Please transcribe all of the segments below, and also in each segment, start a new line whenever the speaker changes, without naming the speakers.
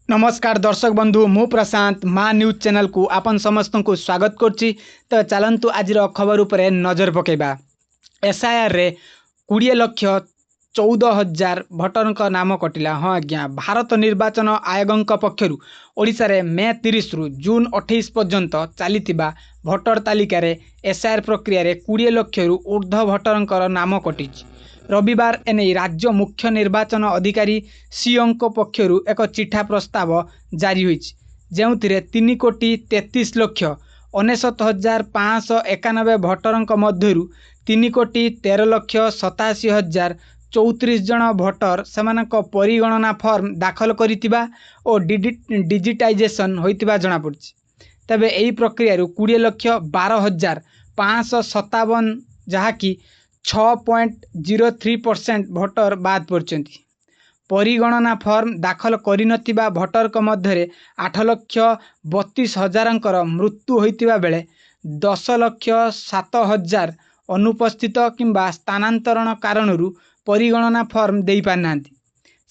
नमस्कार दर्शक बंधु मु प्रशांत माँ न्यूज चैनल को आपन समस्त को स्वागत करछि। तो चलंतु आज खबर उपरे नजर पकेबा। एसआईआर रे 20,14,000 भोटर नाम कटिला। हाँ आज्ञा, भारत निर्वाचन आयोग पक्षरु ओडिशा रे मे 30 रु जून 28 पर्यंत चलीथिबा भोटर तालिका रे एसआईआर प्रक्रिया रे 20 लाख रु ऊर्ध्व भोटर नाम कटिछि। रविवार एने राज्य मुख्य निर्वाचन अधिकारी सीओ पक्षरु एक चिठा प्रस्ताव जारी होइछि, जेउथिरे 3,63,69,591 भोटर मध्यरु 3,13,87,034 जन भोटर सेमानक परिगणना फॉर्म दाखल करितिबा और डिजिटाइजेशन होइतिबा जणा पड़छि। तबे एही प्रक्रिया 20,12,557 जहाँकि 6.03% भोटर बाद पड़छन्ति। परिगणना फॉर्म दाखल करिनथिबा भोटर मध्य 8,32,000 मृत्यु होइतिबा बेले 10,07,000 अनुपस्थित किंबा स्थानांतरण कारणरू परिगणना फॉर्म देई पारनांती।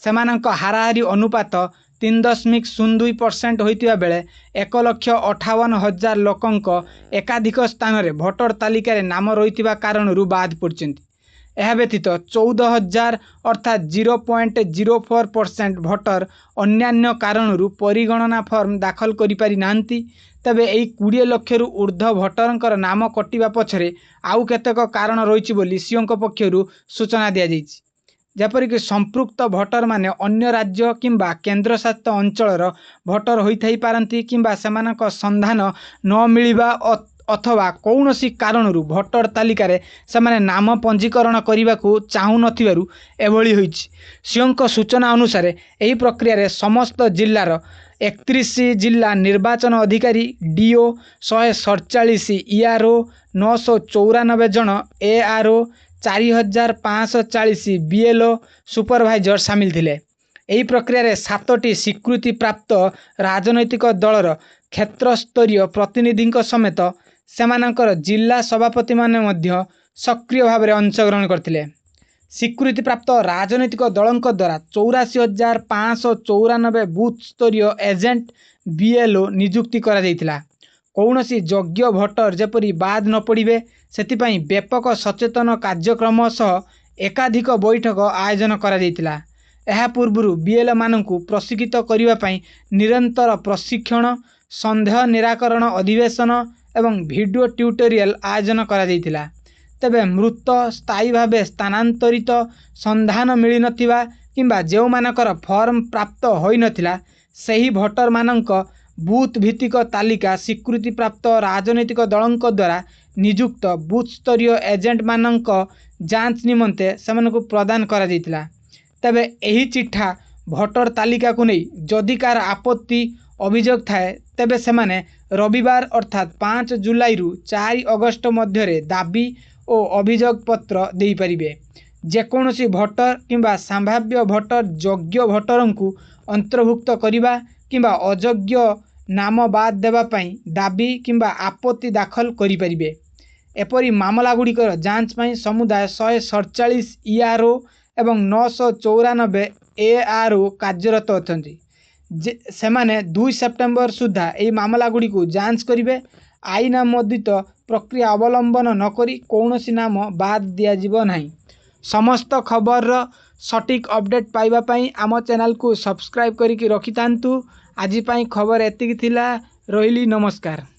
सेमानक हाराहारी अनुपात 3.02% होइतिबा बेले 1,58,000 लोकंक एकाधिक स्थान रे भोटर तालिका रे नाम रहितिबा कारणरू बाद पड़छन्ति। यह व्यतीत 14,000 अर्थात 0.04% भोटर अन्यान्य कारणरू परिगणना फॉर्म दाखल करि पारि नांती। तबे एई 20 लाख रु ऊर्ध्व भोटरंकर नाम कटिबा पछरे आउ केतेक कारण रहिछि बोली सीओंक पक्षरु सूचना दिया जाइछि। जेपरिक संपृक्त भोटर माने अन्य राज्य किंबा केन्द्रशासित अंचलर भोटर होइथाई पारंती किंबा सेमानक संधान न मिलिबा अथवा कौनसी कारणरू भोटर तालिका रे सेमाने नाम पंजीकरण करने को चाहू नथिबारु एभली होइछि। सीओंक सूचना अनुसार एही प्रक्रिया रे समस्त जिल्लार 31 जिला निर्वाचन अधिकारी डीओ 147 ईआरओ 994 जन एआरओ 4,540 बीएलओ सुपरवाइजर सामिल थिले। एही प्रक्रिया रे 7टी स्वीकृति प्राप्त राजनैतिक दलर क्षेत्र स्तरीय प्रतिनिधि समेत सेमानकर जिला सभापति माने मध्य सक्रिय भाव में अंशग्रहण करथिले। स्वीकृति प्राप्त राजनैतिक दलों द्वारा 84,594 बूथ स्तरीय एजेंट बीएलओ नियुक्ति करा जायतिला। कौनसी योग्य भोटर जेपरी बाद न पड़िबे सेतिपई व्यापक सचेतन कार्यक्रम सह एकाधिक बैठक आयोजन करा जायतिला। एहा पूर्वरु बीएलओ मानकु प्रशिक्षित करिवा पई निरंतर प्रशिक्षण, संदेह निराकरण अधिवेशन एवं वीडियो ट्यूटोरियल आयोजन करा जायतिला। तबे मृत स्थायी भावे स्थानांतरित संधान मिली नथिबा किंबा जेउ मानकर फॉर्म प्राप्त होई नथिला सही भोटर मानक बूथ भित्तिक तालिका स्वीकृति प्राप्त राजनैतिक दलों द्वारा नियुक्त बूथ स्तरीय एजेंट मानक जांच निमंते सेमानकु प्रदान करा जायतिला। तबे एही चिठा भोटर तालिका को नहीं जदि कार आपत्ति अभियोग थाए तेबे सेमाने रविवार अर्थात 5 जुलाई रु 4 अगस्त मध्य दाबी और अभियोग पत्र दे पारिबे। जेकोसी भोटर किंबा संभाव्य भोटर योग्य भोटरों को अंतर्भुक्त करिबा किंबा अयोग्य नाम बाद देबा पई दाबी किंबा आपत्ति दाखल करि पारिबे। एपरी मामला गुड़िकर जांच पई समुदाय 147 ईआरओ एवं 994 एआरओ कार्यरत अछंती। सेमाने 2 सेप्टेम्बर सुधा यह मामला गुड़ी को जांच करेंगे। आईन आमोदित प्रक्रिया अवलंबन नकरी कौनसी नाम बाद दिया नहीं। समस्त खबर सटीक अपडेट पाइबा पई आम चैनल को सब्सक्राइब करके रखि थांतु। आज पई खबर एतिक थिला। रहिली, नमस्कार।